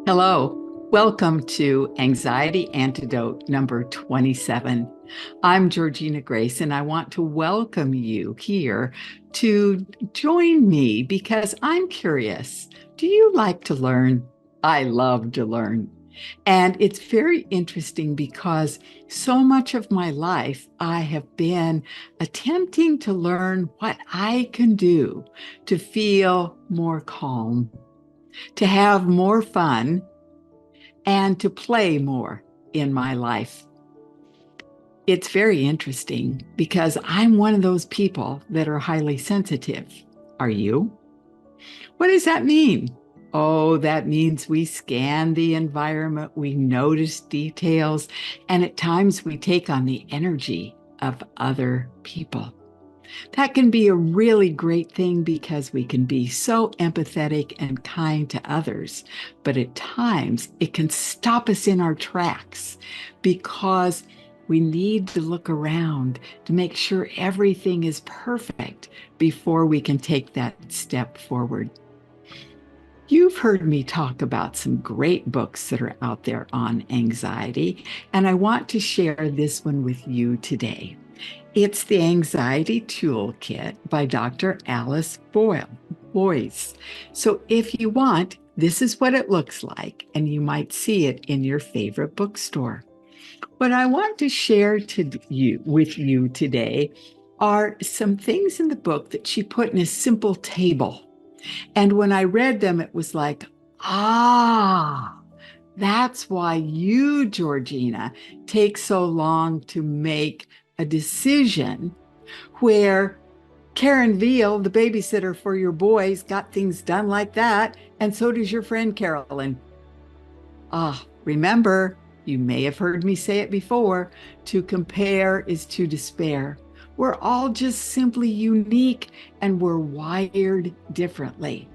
Hello, welcome to Anxiety Antidote number 27. I'm Georgina Grace, and I want to welcome you here to join me because I'm curious. Do you like to learn? I love to learn. And it's very interesting because so much of my life I have been attempting to learn what I can do to feel more calm, to have more fun and to play more in my life. It's very interesting because I'm one of those people that are highly sensitive. Are you? What does that mean? Oh, that means we scan the environment, we notice details, and at times we take on the energy of other people. That can be a really great thing because we can be so empathetic and kind to others. But at times it can stop us in our tracks because we need to look around to make sure everything is perfect before we can take that step forward. You've heard me talk about some great books that are out there on anxiety, and I want to share this one with you today. It's the Anxiety Toolkit by Dr. Alice Boyce. So if you want, this is what it looks like, and you might see it in your favorite bookstore. What I want to share with you today are some things in the book that she put in a simple table. And when I read them, it was like, ah, that's why you, Georgina, take so long to make a decision where Karen Veal, the babysitter for your boys, got things done like that. And so does your friend Carolyn. Remember, you may have heard me say it before, to compare is to despair. We're all just simply unique and we're wired differently.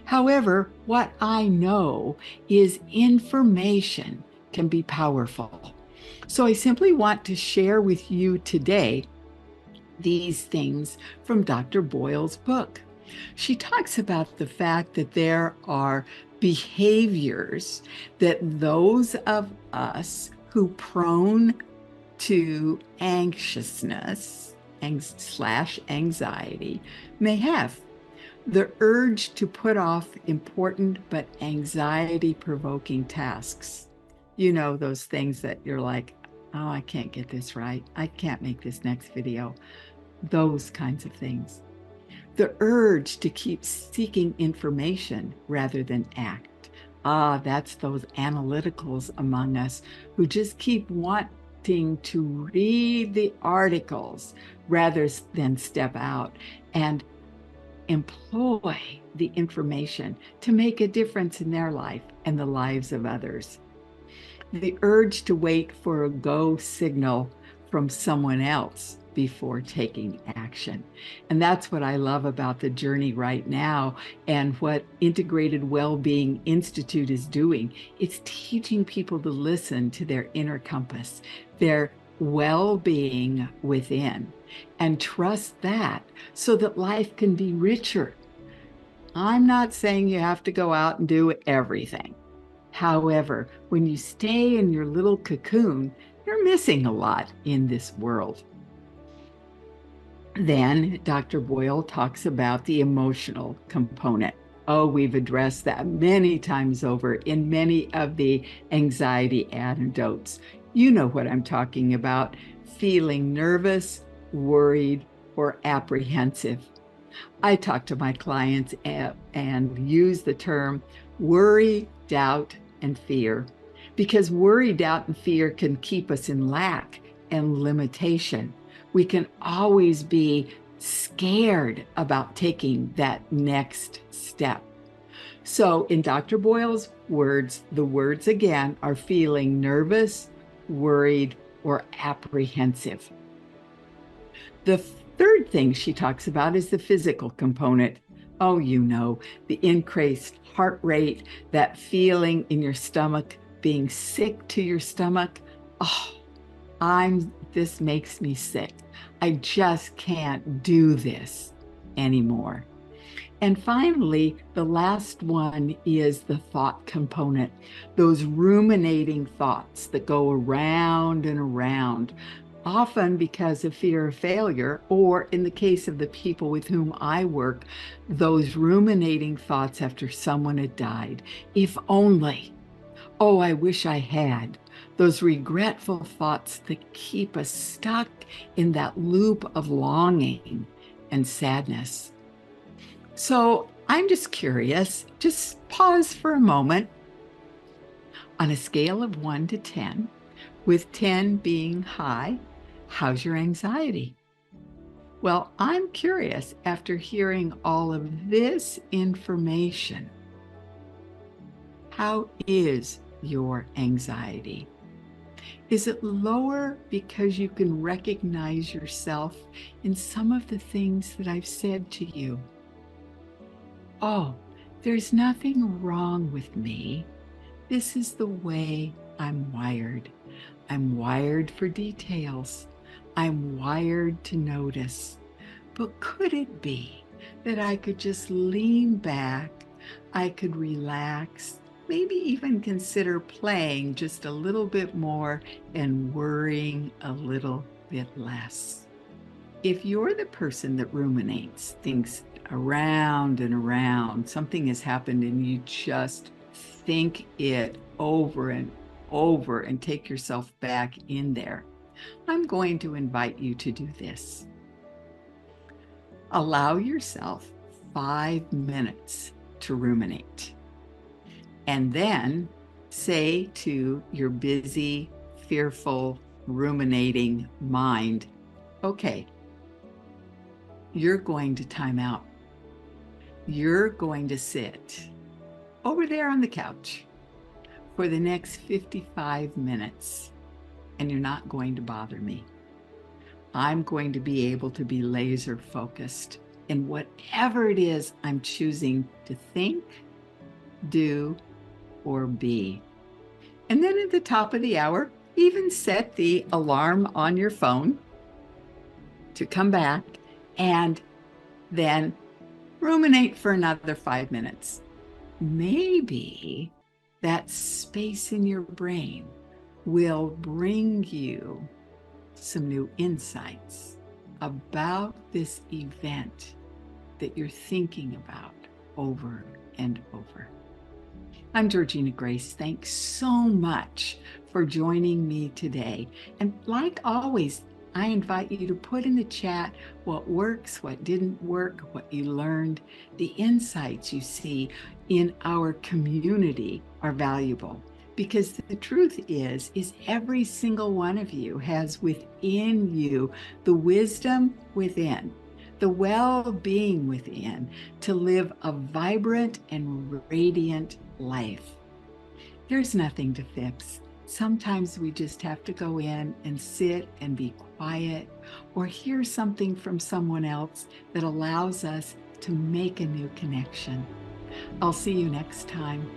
However, what I know is information can be powerful. So I simply want to share with you today these things from Dr. Boyle's book. She talks about the fact that there are behaviors that those of us who prone to anxiousness slash anxiety may have. The urge to put off important but anxiety provoking tasks. You know, those things that you're like, oh, I can't get this right. I can't make this next video. Those kinds of things. The urge to keep seeking information rather than act. That's those analyticals among us who just keep wanting to read the articles rather than step out and employ the information to make a difference in their life and the lives of others. The urge to wait for a go signal from someone else before taking action. And that's what I love about the journey right now and what Integrated Wellbeing Institute is doing. It's teaching people to listen to their inner compass, their well-being within, and trust that so that life can be richer. I'm not saying you have to go out and do everything. However, when you stay in your little cocoon, you're missing a lot in this world. Then Dr. Boyle talks about the emotional component. Oh, we've addressed that many times over in many of the anxiety antidotes. You know what I'm talking about, feeling nervous, worried, or apprehensive. I talk to my clients and use the term worry, doubt, and fear because worry, doubt, and fear can keep us in lack and limitation. We can always be scared about taking that next step. So, in Dr. Boyle's words, the words again are feeling nervous, worried, or apprehensive. The third thing she talks about is the physical component. Oh, you know, the increased heart rate, that feeling in your stomach, being sick to your stomach. Oh, this makes me sick. I just can't do this anymore. And finally, the last one is the thought component, those ruminating thoughts that go around and around, often because of fear of failure, or in the case of the people with whom I work, those ruminating thoughts after someone had died. If only, oh, I wish I had. Those regretful thoughts that keep us stuck in that loop of longing and sadness. So I'm just curious, just pause for a moment. On a scale of 1 to 10, with 10 being high, how's your anxiety? Well, I'm curious, after hearing all of this information, how is your anxiety? Is it lower because you can recognize yourself in some of the things that I've said to you? Oh, there's nothing wrong with me. This is the way I'm wired. I'm wired for details. I'm wired to notice. But could it be that I could just lean back, I could relax, maybe even consider playing just a little bit more and worrying a little bit less? If you're the person that ruminates, thinks around and around, something has happened and you just think it over and over and take yourself back in there, I'm going to invite you to do this. Allow yourself 5 minutes to ruminate. And then say to your busy, fearful, ruminating mind, okay, you're going to time out. You're going to sit over there on the couch for the next 55 minutes, and you're not going to bother me. I'm going to be able to be laser focused in whatever it is I'm choosing to think, do, or be. And then at the top of the hour, even set the alarm on your phone to come back and then ruminate for another 5 minutes. Maybe that space in your brain will bring you some new insights about this event that you're thinking about over and over. I'm Georgina Grace. Thanks so much for joining me today. And like always, I invite you to put in the chat what works, what didn't work, what you learned. The insights you see in our community are valuable, because the truth is every single one of you has within you the wisdom within, the well-being within, to live a vibrant and radiant life. There's nothing to fix. Sometimes we just have to go in and sit and be quiet, or hear something from someone else that allows us to make a new connection. I'll see you next time.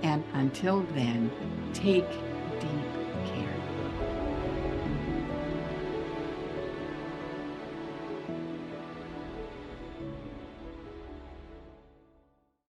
And until then, take deep care.